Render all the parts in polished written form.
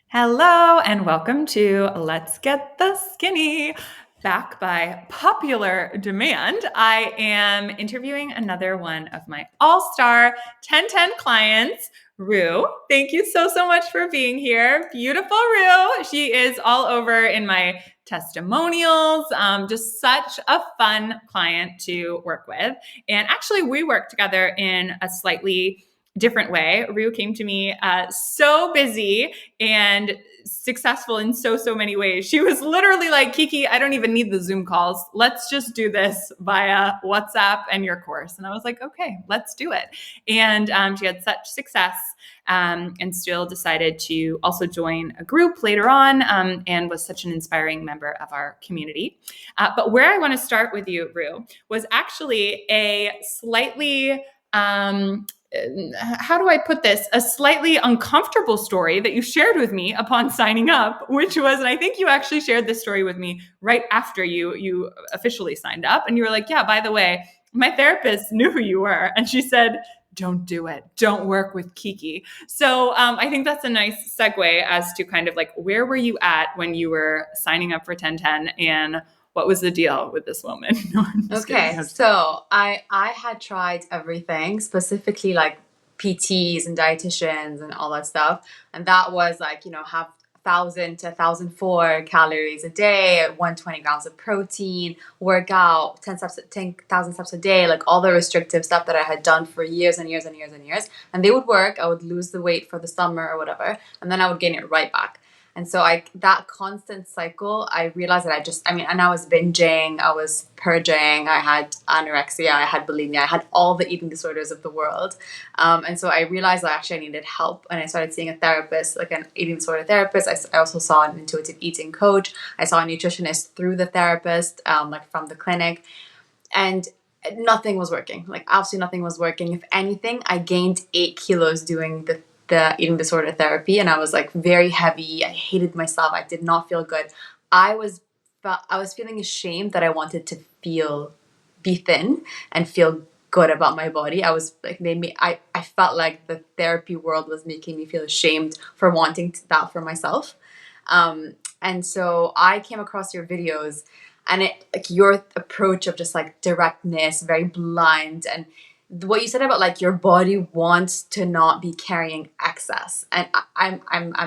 Hello and welcome to Let's Get the Skinny. Back by popular demand, I am interviewing another one of my all-star 1010 clients, Rue. Thank you so much for being here. Beautiful Rue. She is all over in my testimonials. Just such a fun client to work with. And actually, we work together in a slightly different way. Rue came to me so busy and successful in so many ways. She was literally like, Kiki, I don't even need the Zoom calls. Let's just do this via WhatsApp and your course. And I was like, okay, let's do it. And she had such success and still decided to also join a group later on and was such an inspiring member of our community. But where I want to start with you, Rue, was actually a slightly how do I put this? A slightly uncomfortable story that you shared with me upon signing up, which was, and I think you actually shared this story with me right after you officially signed up. And you were like, yeah, by the way, my therapist knew who you were. And she said, don't do it. Don't work with Kiki. So I think that's a nice segue as to kind of like, where were you at when you were signing up for 1010 and what was the deal with this woman? No, I'm just Okay, kidding. so I had tried everything, specifically like PTs and dietitians and all that stuff, and that was like have 1,000 to 1,004 calories a day, 120 grams of protein, work out 10,000 steps a day, like all the restrictive stuff that I had done for years and years and years and years, and they would work. I would lose the weight for the summer or whatever, and then I would gain it right back. And so that constant cycle, I realized that and I was binging, I was purging, I had anorexia, I had bulimia, I had all the eating disorders of the world. And so I realized I needed help, and I started seeing a therapist, like an eating disorder therapist. I also saw an intuitive eating coach. I saw a nutritionist through the therapist, like from the clinic. And nothing was working. Like absolutely nothing was working. If anything, I gained 8 kilos doing the eating disorder therapy, and I was like very heavy. I hated myself. I did not feel good. I was feeling ashamed that I wanted to be thin and feel good about my body. I was like I felt like the therapy world was making me feel ashamed for wanting that for myself. And so I came across your videos, and it like your approach of just like directness, very blunt, and what you said about like your body wants to not be carrying excess. And I'm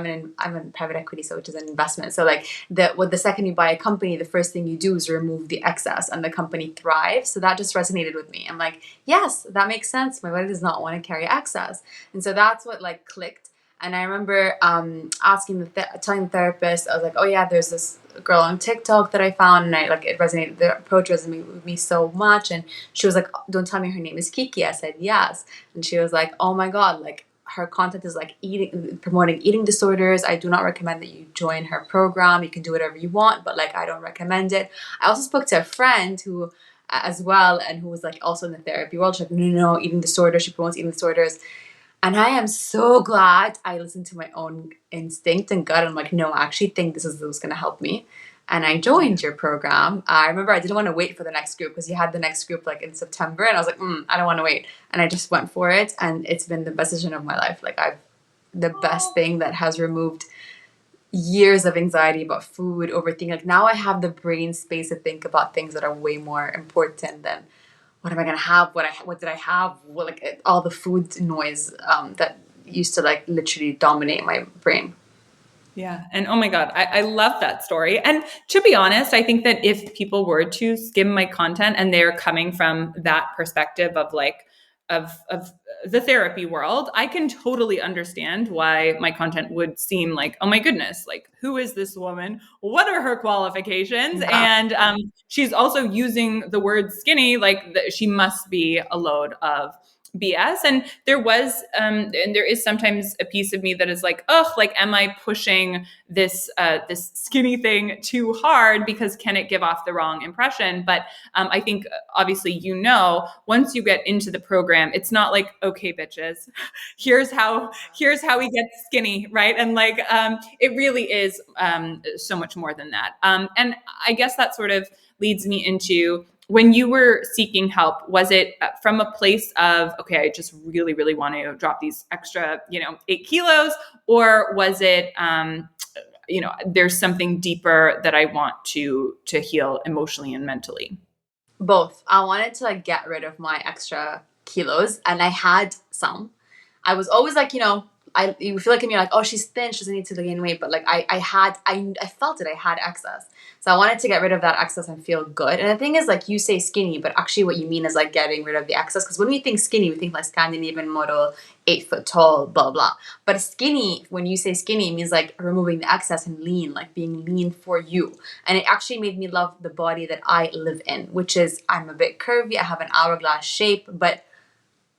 in private equity, so which is an investment. So like the second you buy a company, the first thing you do is remove the excess, and the company thrives. So that just resonated with me. I'm like, yes, that makes sense. My body does not want to carry excess, and so that's what like clicked. And I remember telling the therapist, I was like, oh yeah, there's this girl on TikTok that I found, and the approach resonated with me so much. And she was like, don't tell me her name is Kiki. I said, yes. And she was like, oh my God, like her content is like promoting eating disorders. I do not recommend that you join her program. You can do whatever you want, but like, I don't recommend it. I also spoke to a friend who as well, and who was like also in the therapy world. She's like, no, eating disorders. She promotes eating disorders. And I am so glad I listened to my own instinct and gut. I'm like, no, I actually think this is what's going to help me. And I joined your program. I remember I didn't want to wait for the next group because you had the next group like in September. And I was like, I don't want to wait. And I just went for it. And it's been the best decision of my life. Like the best thing that has removed years of anxiety about food, overthinking. Like now I have the brain space to think about things that are way more important than what am I gonna have? What did I have? All the food noise that used to like literally dominate my brain. Yeah. And oh my God, I love that story. And to be honest, I think that if people were to skim my content and they're coming from that perspective of like, of the therapy world, I can totally understand why my content would seem like, oh my goodness, like who is this woman? What are her qualifications? Yeah. And she's also using the word skinny, like she must be a load of BS. And there was, and there is sometimes a piece of me that is like, oh, like, am I pushing this skinny thing too hard? Because can it give off the wrong impression? But I think obviously, once you get into the program, it's not like, okay, bitches, here's how we get skinny, right? And like, it really is so much more than that. And I guess that sort of leads me into when you were seeking help, was it from a place of, okay, I just really, really want to drop these extra, 8 kilos, or was it, there's something deeper that I want to heal emotionally and mentally? Both. I wanted to like get rid of my extra kilos, and I had some. I was always like, you feel like in you're like, oh, she's thin, she doesn't need to gain weight, but like I felt it, I had excess. So I wanted to get rid of that excess and feel good. And the thing is, like, you say skinny, but actually what you mean is like getting rid of the excess. Because when we think skinny, we think like Scandinavian model, 8 foot tall, blah blah. But skinny, when you say skinny, it means like removing the excess and lean, like being lean for you. And it actually made me love the body that I live in, which is I'm a bit curvy, I have an hourglass shape, but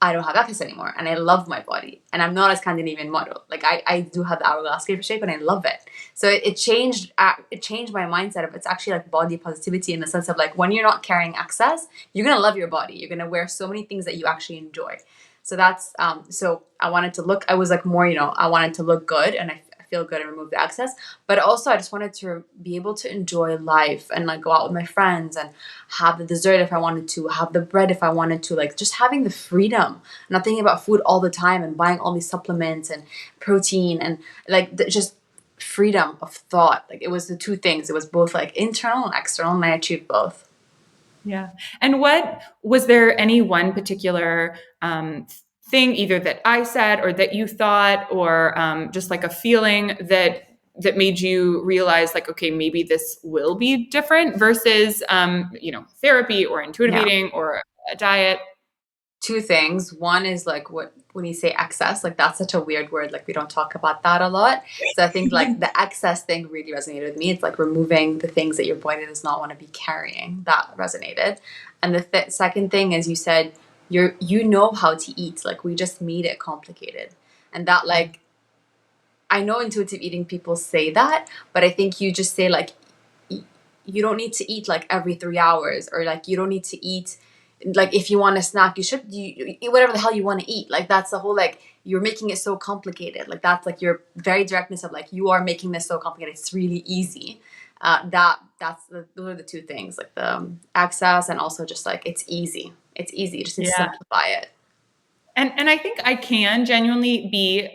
I don't have excess anymore, and I love my body, and I'm not a Scandinavian model. Like I do have the hourglass shape, and I love it. So it changed. It changed my mindset of it's actually like body positivity in the sense of like when you're not carrying excess, you're gonna love your body. You're gonna wear so many things that you actually enjoy. So that's so I wanted to look. I was like more, I wanted to look good, and I feel good and remove the excess. But also, I just wanted to be able to enjoy life and like go out with my friends and have the dessert if I wanted to, have the bread if I wanted to, like just having the freedom, not thinking about food all the time and buying all these supplements and protein and like just freedom of thought. Like it was the two things. It was both like internal and external, and I achieved both. Yeah. And what was there any one particular thing, either that I said or that you thought, or just like a feeling that made you realize, like, okay, maybe this will be different versus, therapy or intuitive Yeah. eating or a diet? Two things. One is like what when you say excess, like that's such a weird word. Like we don't talk about that a lot. So I think like the excess thing really resonated with me. It's like removing the things that your body does not want to be carrying. That resonated. And the second thing is you said you know how to eat. Like we just made it complicated, and that like I know intuitive eating people say that, but I think you just say like you don't need to eat like every 3 hours, or like you don't need to eat like if you want a snack you eat whatever the hell you want to eat. Like that's the whole like you're making it so complicated. Like that's like your very directness of like you are making this so complicated. It's really easy. Those are the two things, like the access and also just like it's easy. It's easy. You just need to Yeah. simplify it. And I think I can genuinely be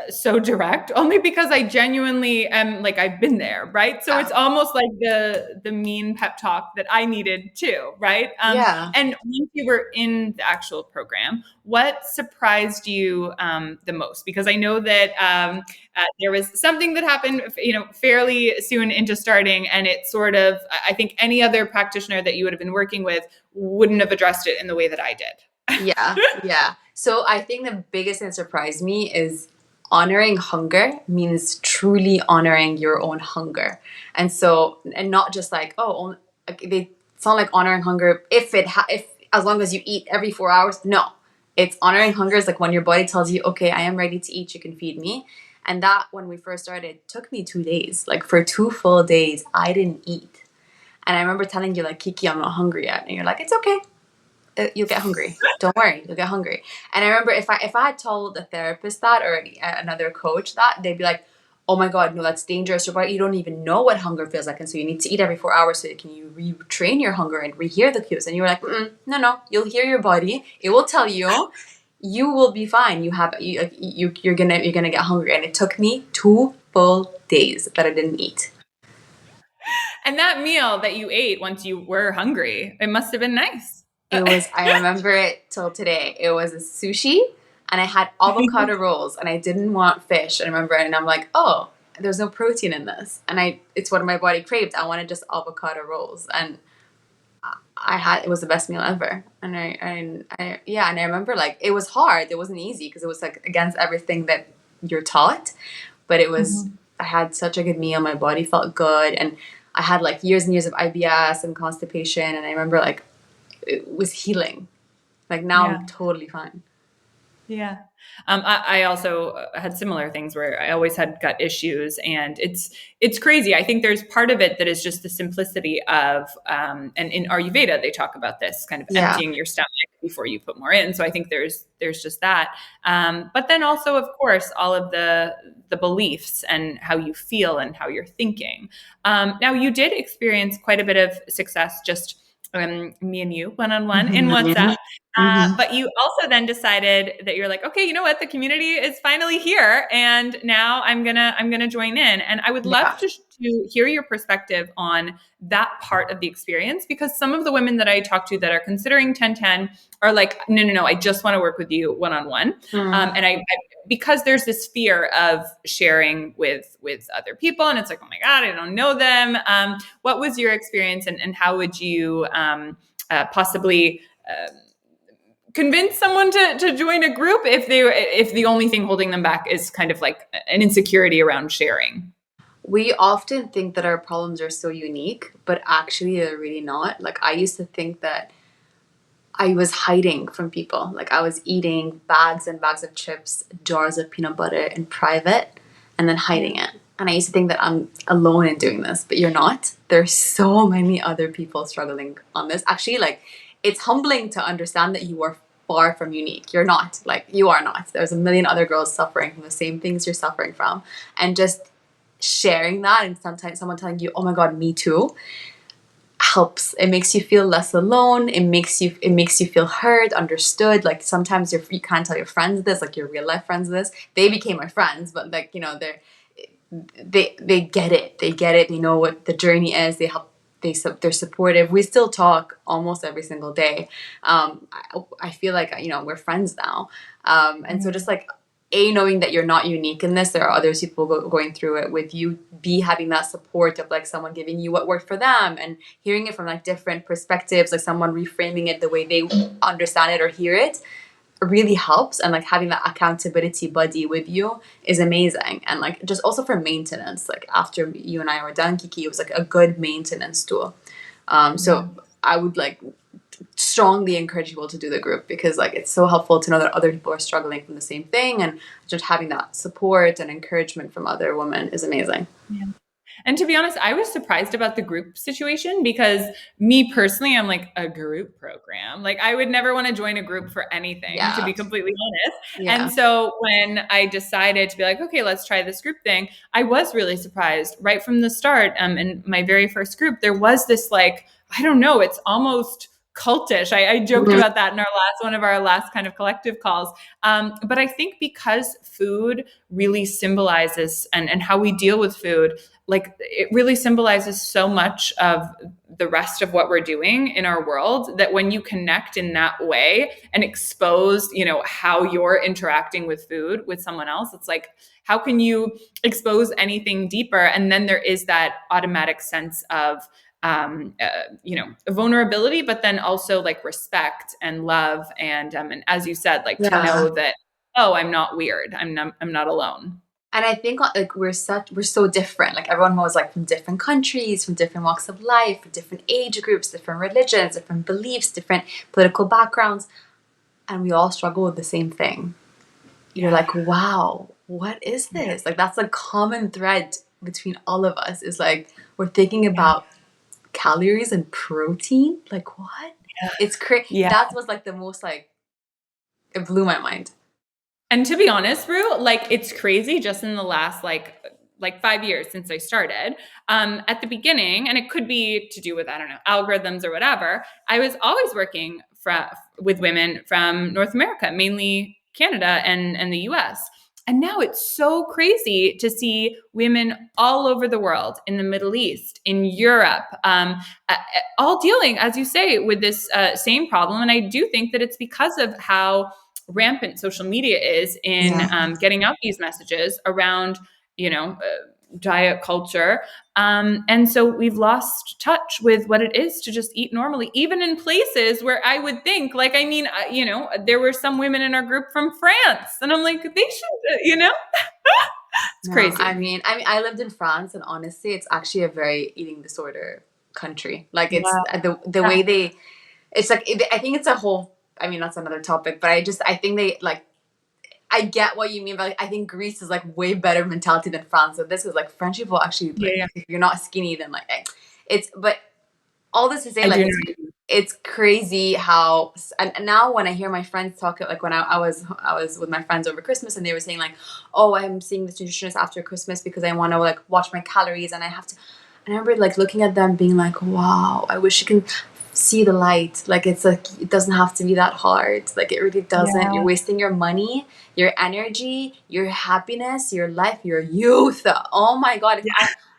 so direct, only because I genuinely am, like, I've been there, right? So Yeah. it's almost like the mean pep talk that I needed too, right? Yeah. And once you were in the actual program, what surprised you the most? Because I know that there was something that happened, fairly soon into starting, and it sort of, I think any other practitioner that you would have been working with wouldn't have addressed it in the way that I did. Yeah, yeah. So I think the biggest thing that surprised me is honoring hunger means truly honoring your own hunger. And so, and not just like, like, they sound like honoring hunger if as long as you eat every 4 hours. No, it's honoring hunger is like when your body tells you, okay, I am ready to eat, you can feed me. And that when we first started, it took me 2 days. Like for 2 full days, I didn't eat. And I remember telling you like, Kiki, I'm not hungry yet. And you're like, it's okay, you'll get hungry. Don't worry, you'll get hungry. And I remember if I had told a therapist that or another coach that, they'd be like, "Oh my God, no, that's dangerous. Your body, you don't even know what hunger feels like, and so you need to eat every 4 hours so you retrain your hunger and rehear the cues." And you were like, "No, no, you'll hear your body. It will tell you." You will be fine. You're gonna get hungry, and it took me 2 full days that I didn't eat. And that meal that you ate once you were hungry, it must have been nice. I remember it till today. It was a sushi and I had avocado rolls and I didn't want fish. I remember it and I'm like, oh, there's no protein in this. And it's what my body craved. I wanted just avocado rolls. And it was the best meal ever. And and I remember like, it was hard. It wasn't easy because it was like against everything that you're taught. But Mhm. I had such a good meal. My body felt good. And I had like years and years of IBS and constipation. And I remember like, it was healing. Like now Yeah. I'm totally fine. Yeah. I also had similar things where I always had gut issues, and it's crazy. I think there's part of it that is just the simplicity of, and in Ayurveda they talk about this kind of Yeah. emptying your stomach before you put more in. So I think there's just that, but then also, of course, all of the beliefs and how you feel and how you're thinking. Now you did experience quite a bit of success just me and you one-on-one in Mhm. WhatsApp. Mhm. But you also then decided that you're like, okay, you know what? The community is finally here, and now I'm gonna join in. And I would love Yeah. to hear your perspective on that part of the experience, because some of the women that I talk to that are considering 1010 are like, no, no, no, I just want to work with you one-on-one. Mm. And because there's this fear of sharing with other people, and it's like, oh my god, I don't know them. What was your experience, and how would you possibly convince someone to join a group if the only thing holding them back is kind of like an insecurity around sharing? We often think that our problems are so unique, but actually they're really not. Like I used to think that I was hiding from people. Like I was eating bags and bags of chips, jars of peanut butter in private, and then hiding Yeah. it. And I used to think that I'm alone in doing this, but you're not. There's so many other people struggling on this. Actually, like it's humbling to understand that you are far from unique. You're not. Like you are not. There's a million other girls suffering from the same things you're suffering from. And just sharing that and sometimes someone telling you, "Oh my god, me too." Helps. It makes you feel less alone. It makes you feel heard, understood. Like sometimes you can't tell your friends this, like your real life friends this. They became my friends, but like they get it. They get it. They know what the journey is. They help. They're supportive. We still talk almost every single day. I feel like we're friends now. And so just like knowing that you're not unique in this, there are other people going through it with you. B, having that support of like someone giving you what worked for them and hearing it from like different perspectives, like someone reframing it the way they understand it or hear it, really helps. And like having that accountability buddy with you is amazing. And like just also for maintenance, like after you and I were done, Kiki, it was like a good maintenance tool. Yeah. So I would like strongly encourage people to do the group because like it's so helpful to know that other people are struggling from the same thing, and just having that support and encouragement from other women is amazing. Yeah. And to be honest, I was surprised about the group situation, because me personally, I'm like, a group program. Like I would never want to join a group for anything, to Yeah. be completely honest. Yeah. And so when I decided to be like, okay, let's try this group thing, I was really surprised right from the start. In my very first group, there was this like, I don't know, it's almost cultish. I joked Mhm. about that in one of our last kind of collective calls. But I think because food really symbolizes, and how we deal with food, like it really symbolizes so much of the rest of what we're doing in our world, that when you connect in that way and expose, how you're interacting with food with someone else, it's like, how can you expose anything deeper? And then there is that automatic sense of vulnerability, but then also like respect and love, and as you said, like to Yeah. know that, oh, I'm not weird, I'm not alone. And I think like we're so different. Like everyone was like from different countries, from different walks of life, from different age groups, different religions, different beliefs, different political backgrounds, and we all struggle with the same thing. You're Yeah. like, wow, what is Yeah. this? Like that's a common thread between all of us. Is like we're thinking Yeah. about calories and protein. Like what? It's crazy. Yeah. That was like the most like it blew my mind. And to be honest, Rue, like it's crazy just in the last like 5 years since I started. At the beginning, and it could be to do with, I don't know, algorithms or whatever, I was always working with women from North America, mainly Canada and the US. And now it's so crazy to see women all over the world, in the Middle East, in Europe, all dealing, as you say, with this same problem. And I do think that it's because of how rampant social media is in Yeah. getting out these messages around, diet culture. And so we've lost touch with what it is to just eat normally, even in places where I would think, like, I mean, there were some women in our group from France, and I'm like, they should, it's No, crazy. I lived in France, and honestly, it's actually a very eating disorder country. Like it's Wow. the Yeah. way they, it's like I think it's a whole. I mean, that's another topic, but I think they like. I get what you mean, but like, I think Greece is like way better mentality than France. So this is like French people actually Yeah, like yeah. if you're not skinny, then like it's. But all this to say, I like do know. it's crazy how and now when I hear my friends talk, like when I was with my friends over Christmas, and they were saying like, oh, I'm seeing this nutritionist after Christmas because I want to like watch my calories, and I have to. I remember like looking at them being like, wow, I wish you can see the light. Like, it's like, it doesn't have to be that hard. Like, it really doesn't. You're Yeah. wasting your money, your energy, your happiness, your life, your youth. Oh my God.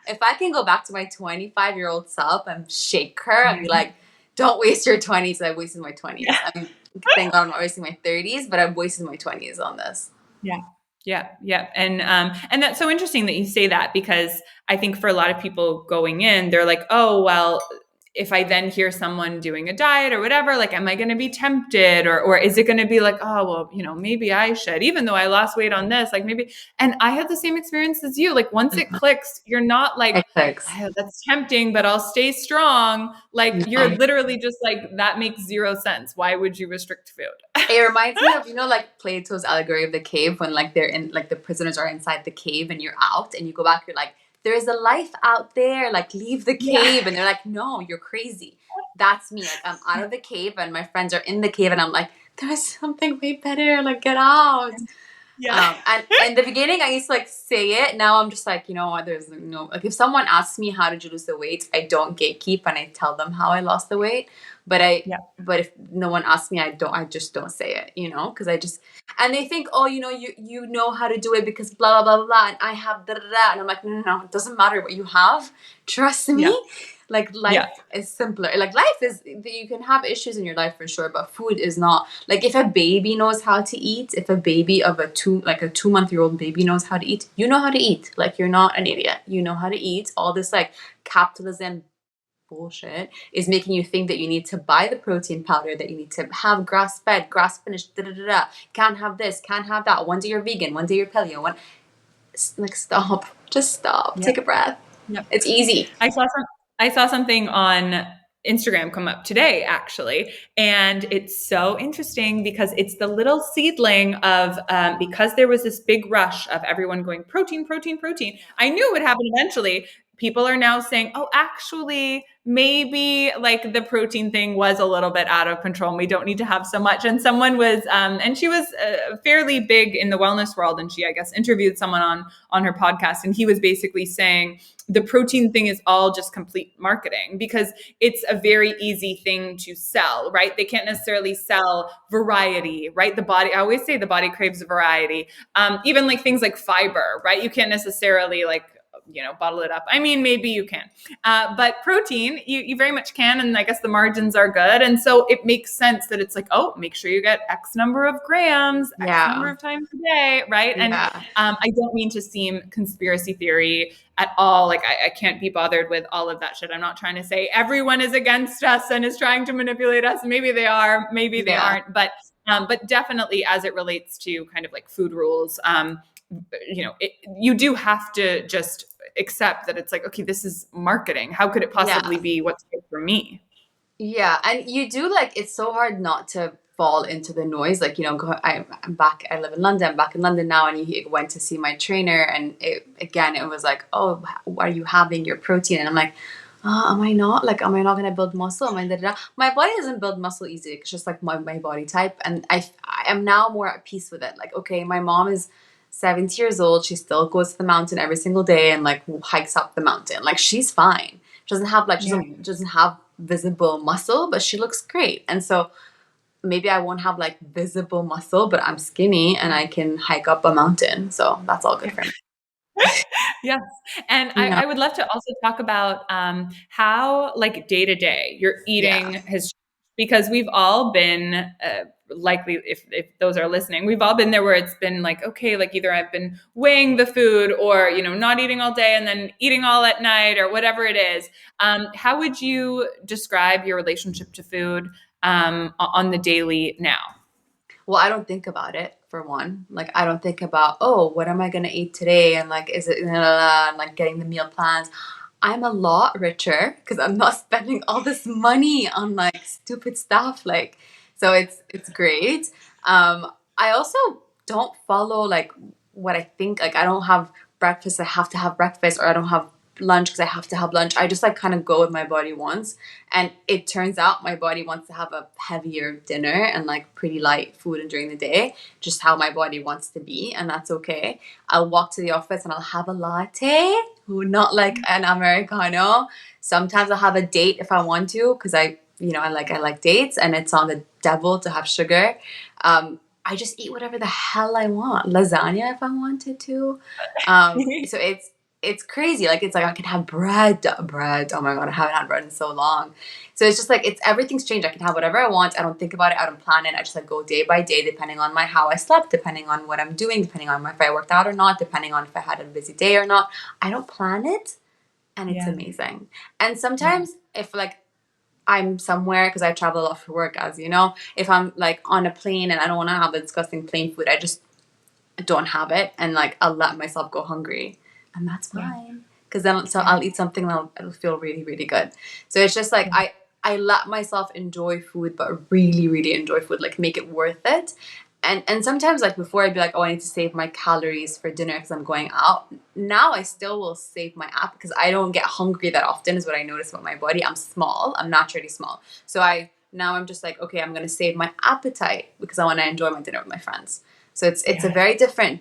If I can go back to my 25-year-old self and shake her and be Yeah. like, don't waste your 20s. I wasted my 20s. Yeah. I mean, thank God I'm not wasting my 30s, but I've wasted my 20s on this. Yeah. Yeah. Yeah. And that's so interesting that you say that, because I think for a lot of people going in, they're like, oh, well, if I then hear someone doing a diet or whatever, like, am I going to be tempted, or is it going to be like, oh, well, maybe I should, even though I lost weight on this, like maybe. And I had the same experience as you. Like, once it clicks, you're not like, It clicks. oh, that's tempting, but I'll stay strong. Like, you're No. literally just like, that makes zero sense. Why would you restrict food? It reminds me of, like Plato's allegory of the cave, when like they're in, like the prisoners are inside the cave and you're out and you go back, you're like, there's a life out there, like leave the Yeah. cave. And they're like, no, you're crazy. That's me. Like, I'm out of the cave and my friends are in the cave and I'm like, there's something way better, like get out. Yeah. And in the beginning, I used to like say it. Now I'm just like, you know what? There's no, like, if someone asks me how did you lose the weight, I don't gatekeep and I tell them how I lost the weight. But Yeah. but if no one asks me, I just don't say it, because and they think, oh, you know how to do it because blah blah blah blah, blah, and I have da da da, and I'm like, no, no, no, it doesn't matter what you have. Trust Yeah. me. Like, life Yeah. is simpler. Like, life is, you can have issues in your life for sure, but food is not. Like, if a baby knows how to eat, if a baby of a 2-month-old baby knows how to eat, you know how to eat. Like, you're not an idiot. You know how to eat. All this like capitalism bullshit is making you think that you need to buy the protein powder, that you need to have grass fed, grass finished, da da da da. Can't have this, can't have that. One day you're vegan, one day you're paleo. Like, stop. Just stop. Yeah. Take a breath. Yeah. It's easy. I saw something on Instagram come up today, actually, and it's so interesting because it's the little seedling of, because there was this big rush of everyone going protein, protein, protein. I knew it would happen eventually. People are now saying, oh, actually, maybe like the protein thing was a little bit out of control and we don't need to have so much. And someone was, and she was fairly big in the wellness world, and she, I guess, interviewed someone on her podcast, and he was basically saying the protein thing is all just complete marketing, because it's a very easy thing to sell, right? They can't necessarily sell variety, right? I always say the body craves variety. Even like things like fiber, right? You can't necessarily like, bottle it up. I mean, maybe you can, but protein, you very much can. And I guess the margins are good. And so it makes sense that it's like, oh, make sure you get X number of grams, X number Yeah. of times a day, right? And Yeah. I don't mean to seem conspiracy theory at all. Like, I can't be bothered with all of that shit. I'm not trying to say everyone is against us and is trying to manipulate us. Maybe they are, maybe they Yeah. aren't. But definitely, as it relates to kind of like food rules, you do have to just accept that it's like, okay, this is marketing. How could it possibly Yeah. be what's good for me? Yeah. And you do, like, it's so hard not to fall into the noise. Like, I'm back, I live in London, I'm back in London now, and you went to see my trainer, and it was like, oh, are you having your protein? And I'm like, am I not? Like, am I not going to build muscle? Am I da, da, da? My body doesn't build muscle easily. It's just like my body type. And I am now more at peace with it. Like, okay, my mom is 70 years old. She still goes to the mountain every single day and like hikes up the mountain. Like, she's fine. She doesn't have like, Yeah. doesn't have visible muscle, but she looks great. And so maybe I won't have like visible muscle, but I'm skinny and I can hike up a mountain. So that's all good for me. Yes. And Yeah. I would love to also talk about how, like, day to day, your eating Yeah. has, because we've all been, likely, if those are listening, we've all been there where it's been like, okay, like either I've been weighing the food or, not eating all day and then eating all at night or whatever it is. How would you describe your relationship to food on the daily now? Well, I don't think about it, for one. Like, I don't think about, oh, what am I going to eat today? And like, is it, and like getting the meal plans. I'm a lot richer because I'm not spending all this money on like stupid stuff. Like, so it's great. I also don't follow like what I think. Like, I don't have breakfast. I have to have breakfast, or I don't have lunch because I have to have lunch. I just like kind of go with my body wants. And it turns out my body wants to have a heavier dinner and like pretty light food during the day, just how my body wants to be. And that's okay. I'll walk to the office and I'll have a latte, not like an Americano. Sometimes I'll have a date if I want to, because I like dates, and it's on the devil to have sugar. I just eat whatever the hell I want. Lasagna if I wanted to. So it's crazy. Like it's like I can have bread. Bread. Oh my god, I haven't had bread in so long. So it's just like it's everything's changed. I can have whatever I want. I don't think about it. I don't plan it. I just like go day by day, depending on my how I slept, depending on what I'm doing, depending on if I worked out or not, depending on if I had a busy day or not. I don't plan it, and it's Yeah. amazing. And Yeah. sometimes if like I'm somewhere because I travel a lot for work, as you know, if I'm like on a plane and I don't want to have the disgusting plane food, I just don't have it, and like I'll let myself go hungry, and that's Yeah. fine. Because then so Yeah. I'll eat something and it'll feel really really good. So it's just like Yeah. I let myself enjoy food, but really really enjoy food, like make it worth it. And sometimes like before I'd be like, oh, I need to save my calories for dinner because I'm going out. Now I still will save my app because I don't get hungry that often, is what I notice about my body. I'm small. I'm naturally small. So I'm just like, okay, I'm gonna save my appetite because I want to enjoy my dinner with my friends. So it's a Yeah. very different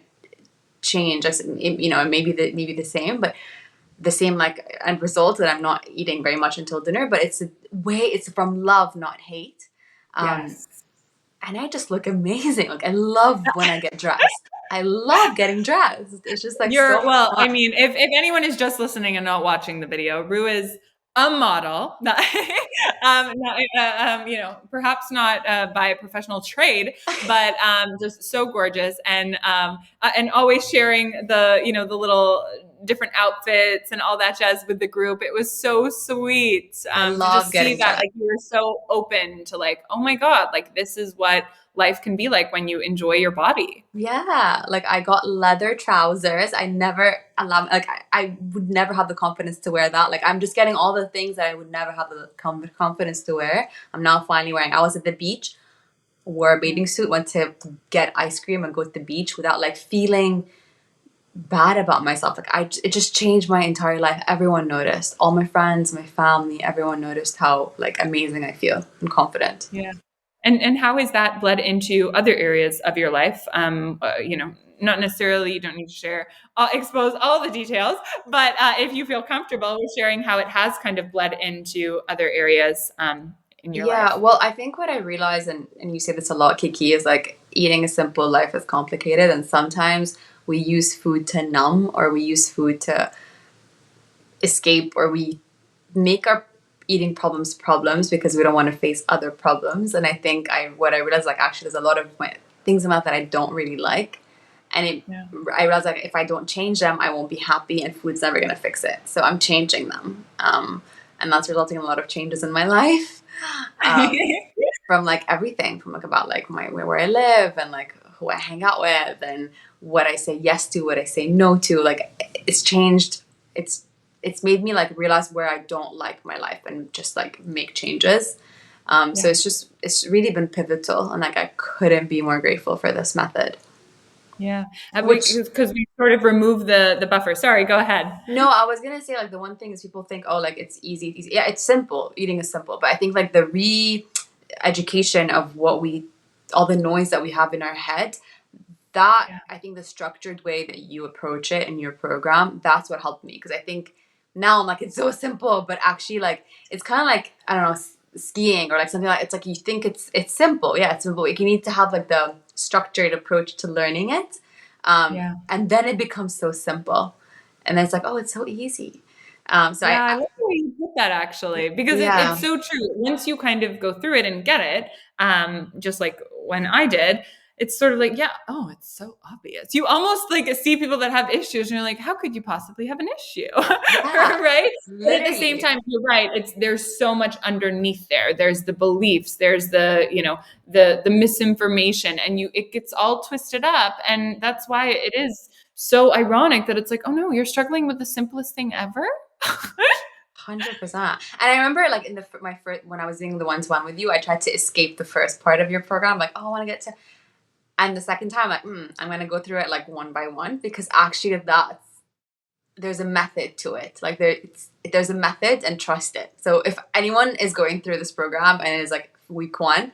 change. Maybe the same, but the same like end result that I'm not eating very much until dinner. But it's from love, not hate. Um, Yes. and I just look amazing. Like I love when I get dressed. I love getting dressed. It's just like so Well, I fun. mean, if anyone is just listening and not watching the video, Rue is a model, perhaps not by a professional trade, but just so gorgeous, and always sharing the little different outfits and all that jazz with the group. It was so sweet I to love just see getting that, dressed. like, you were so open to, like, oh my god, like this is what life can be like when you enjoy your body. Yeah, like I got leather trousers. I never allow like I would never have the confidence to wear that. Like I'm just getting all the things that I would never have the confidence to wear. I'm now finally wearing. I was at the beach, wore a Yeah. bathing suit, went to get ice cream and go to the beach without like feeling bad about myself. It just changed my entire life. Everyone noticed. All my friends, my family, everyone noticed how like amazing I feel and confident. Yeah. And how has that bled into other areas of your life? Not necessarily, you don't need to share, expose all the details, but if you feel comfortable with sharing how it has kind of bled into other areas in your Yeah, life. well, I think what I realize, and you say this a lot, Kiki, is like eating a simple life is complicated, and sometimes we use food to numb, or we use food to escape, or we make our eating problems because we don't want to face other problems. And I think what I realized, like actually there's a lot of my things in my life that I don't really like, and Yeah. I realized like if I don't change them, I won't be happy, and food's never gonna fix it. So I'm changing them, and that's resulting in a lot of changes in my life. Um, from like everything, from like about like my where I live, and like who I hang out with, and what I say yes to, what I say no to. Like it's changed. It's it's made me like realize where I don't like my life and just like make changes. So Yeah. it's really been pivotal, and like I couldn't be more grateful for this method. Yeah. Which Because we sort of remove the buffer. Sorry, go ahead. No, I was gonna say like the one thing is people think, oh, like it's easy, it's easy. Yeah, it's simple. Eating is simple, but I think like the re-education of all the noise that we have in our head, that Yeah. I think the structured way that you approach it in your program, that's what helped me, because I think now I'm like it's so simple, but actually like it's kind of like I don't know skiing or like something like it's like you think it's simple, yeah, it's simple. Like, you need to have like the structured approach to learning it, Yeah. and then it becomes so simple, and then it's like oh, it's so easy. So Yeah, I love the way you put that actually, because yeah, it's so true. Once you kind of go through it and get it, just like when I did, it's sort of like, yeah, oh, it's so obvious. You almost like see people that have issues, and you're like, how could you possibly have an issue, yeah, right? But at the same literally. time, you're right. There's so much underneath there. There's the beliefs. There's the misinformation, and it gets all twisted up, and that's why it is so ironic that it's like, oh no, you're struggling with the simplest thing ever. 100%. And I remember, like in my first when I was doing the one-to-one with you, I tried to escape the first part of your program, like oh, I want to get to, and the second time, like I'm gonna go through it like one by one, because actually there's a method to it. Like there's a method, and trust it. So if anyone is going through this program and it is like week one,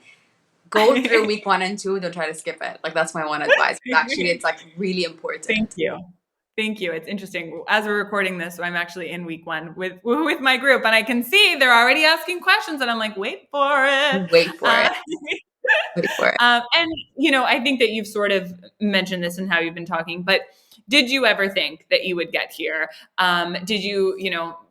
go through week 1 and 2. Don't try to skip it. Like that's my one advice. Actually, it's like really important. Thank you. Thank you. It's interesting. As we're recording this, I'm actually in week 1 with my group, and I can see they're already asking questions, and I'm like, wait for it. Wait for it. Wait for it. And I think that you've sort of mentioned this in how you've been talking, but did you ever think that you would get here? Did you,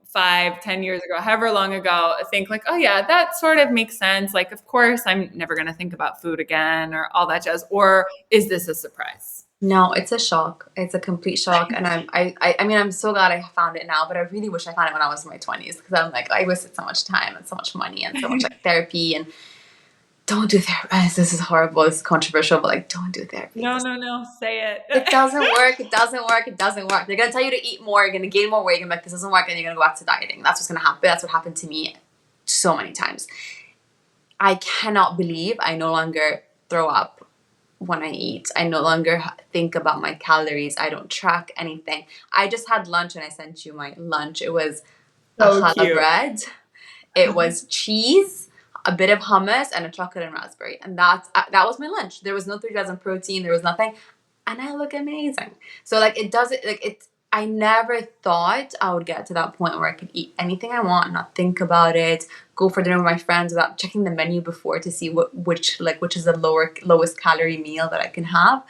5, 10 years ago, however long ago, think like, oh yeah, that sort of makes sense. Like, of course, I'm never going to think about food again or all that jazz. Or is this a surprise? No, it's a shock. It's a complete shock, and I mean, I'm so glad I found it now. But I really wish I found it when I was in my 20s, because I'm like, I wasted so much time and so much money and so much like therapy. And don't do therapy. This is horrible. This is controversial, but like, don't do therapy. No, say it. It doesn't work. It doesn't work. It doesn't work. They're gonna tell you to eat more. You're gonna gain more weight. You're gonna be like, this doesn't work, and you're gonna go back to dieting. That's what's gonna happen. That's what happened to me so many times. I cannot believe I no longer throw up when I eat. I no longer think about my calories. I don't track anything. I just had lunch, and I sent you my lunch. It was a So challah cute. bread. It was cheese, a bit of hummus, and a chocolate and raspberry. And that was my lunch. There was no 3,000 protein. There was nothing. And I look amazing. So like it doesn't like it's I never thought I would get to that point where I could eat anything I want, not think about it, go for dinner with my friends without checking the menu before to see which is the lowest calorie meal that I can have.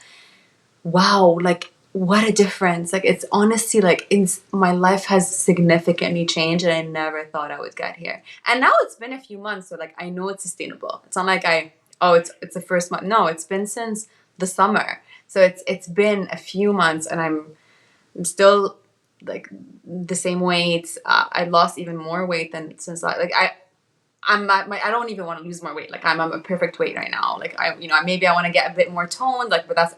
Wow, like what a difference. Like it's honestly like my life has significantly changed, and I never thought I would get here. And now it's been a few months, so like I know it's sustainable. It's not like it's the first month. No, it's been since the summer. So it's been a few months, and I'm still like the same weight. I lost even more weight than since I'm at I don't even want to lose more weight. Like I'm a perfect weight right now. Like maybe I want to get a bit more toned. Like, but that's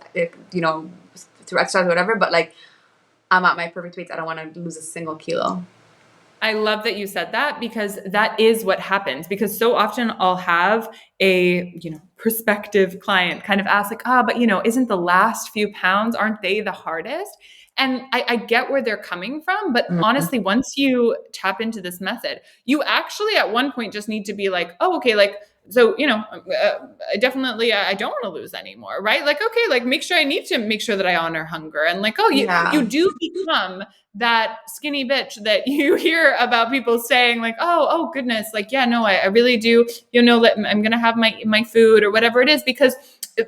through exercise or whatever. But like I'm at my perfect weight. I don't want to lose a single kilo. I love that you said that, because that is what happens. Because so often I'll have a, prospective client kind of ask like, but isn't the last few pounds, aren't they the hardest? And I get where they're coming from, but Mm. honestly, once you tap into this method, you actually at one point just need to be like, oh, okay, like, so, definitely, I don't want to lose anymore, right? Like, okay, like I need to make sure that I honor hunger, and like, oh, you Yeah. do become that skinny bitch that you hear about people saying like, oh goodness, like, yeah, no, I really do, I'm going to have my food or whatever it is, because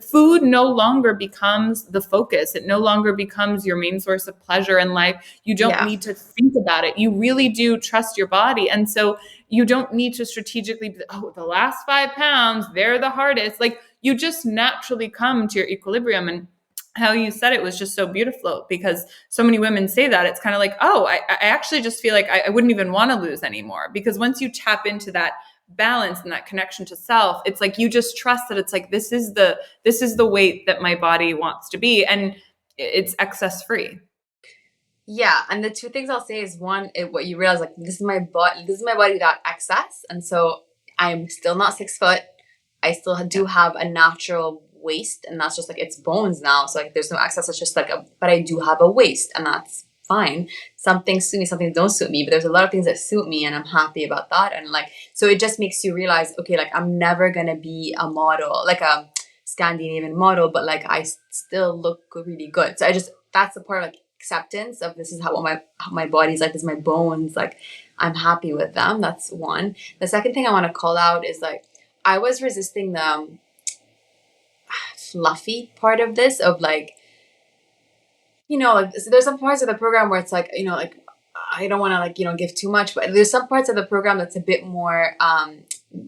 food no longer becomes the focus. It no longer becomes your main source of pleasure in life. You don't Yeah. need to think about it. You really do trust your body. And so you don't need to strategically, the last 5 pounds, they're the hardest. Like you just naturally come to your equilibrium. And how you said it was just so beautiful, because so many women say that it's kind of like, I actually just feel like I wouldn't even want to lose anymore, because once you tap into that balance and that connection to self, it's like you just trust that it's like this is the weight that my body wants to be, and it's excess free. Yeah, and the two things I'll say is one, what you realize like this is my body without excess, and so I'm still not 6 foot. I still do have a natural waist, and that's just like it's bones now. So like there's no excess. It's just like but I do have a waist, and that's fine. Some things suit me, some things don't suit me, but there's a lot of things that suit me, and I'm happy about that. And like so, it just makes you realize, okay, like I'm never gonna be a model, like a Scandinavian model, but like I still look really good. So that's the part of like acceptance of this is how my body's like, this is my bones, like I'm happy with them. That's one. The second thing I want to call out is like I was resisting the fluffy part of this of like like so there's some parts of the program where it's like like I don't want to like give too much, but there's some parts of the program that's a bit more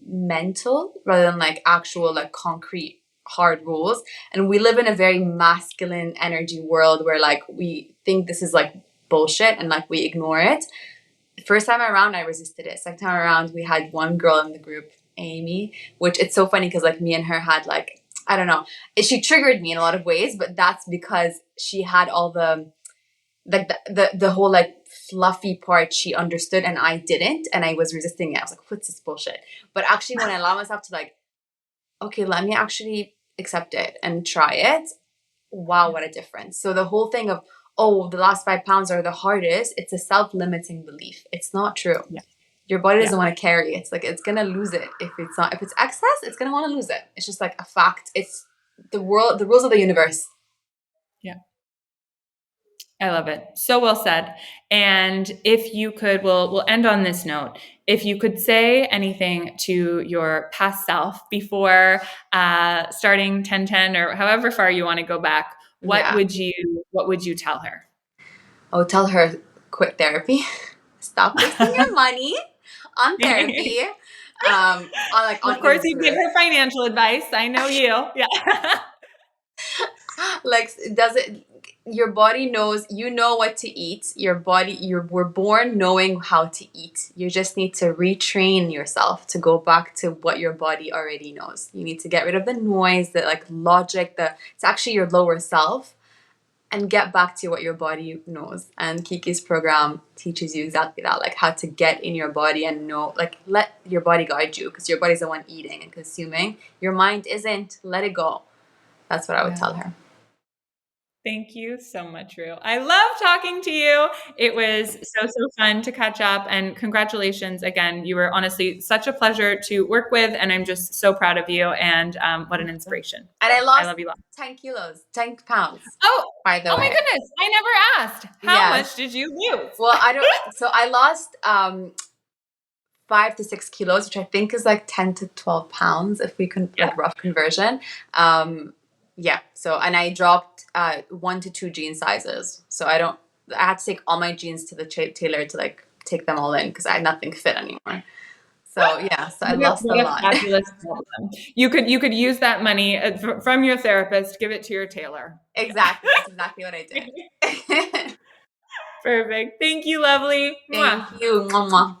mental rather than like actual like concrete hard rules. And we live in a very masculine energy world where like we think this is like bullshit and like we ignore it. The first time around I resisted it. Second time around we had one girl in the group, Amy, which it's so funny because like me and her had like I don't know, she triggered me in a lot of ways, but that's because she had all the like the whole like fluffy part she understood and I didn't, and I was resisting it. I was like, what's this bullshit? But actually when I allow myself to like, okay, let me actually accept it and try it, wow, what a difference. So the whole thing of the last 5 pounds are the hardest, it's a self-limiting belief. It's not true. Yeah. Your body doesn't Yeah. want to carry. It's like it's gonna lose it if it's excess. It's gonna want to lose it. It's just like a fact. It's the rules of the universe. Yeah. I love it. So well said. And if you could, we'll end on this note. If you could say anything to your past self before starting 1010 or however far you want to go back, Yeah. what would you tell her? Oh, tell her quit therapy. Stop wasting your money on therapy. On like Of on course, you give Uber. her financial advice. I know you. Yeah. Like, does it, your body knows, you know what to eat. Your body, we're born knowing how to eat. You just need to retrain yourself to go back to what your body already knows. You need to get rid of the noise, the like logic, it's actually your lower self, and get back to what your body knows. And Kiki's program teaches you exactly that, like how to get in your body and know, like let your body guide you, because your body's the one eating and consuming. Your mind isn't. Let it go. That's what I would Yeah. tell her. Thank you so much, Rue. I love talking to you. It was so fun to catch up, and congratulations again. You were honestly such a pleasure to work with, and I'm just so proud of you, and what an inspiration. And So I I lost love you lots. 10 kilos, 10 pounds, Oh, by the oh my way. goodness. I never asked. How Yes. much did you lose? Well, I don't, so I lost 5 to 6 kilos, which I think is like 10 to 12 pounds if we can, Yeah. like rough conversion. Yeah. So, and I dropped 1 to 2 jean sizes. So I had to take all my jeans to the tailor to like take them all in because I had nothing fit anymore. So yeah, so I lost a What a lot. fabulous problem. You could use that money from your therapist, give it to your tailor. Exactly. That's exactly what I did. Perfect. Thank you, lovely. Thank Mwah. you. Mwah, mwah.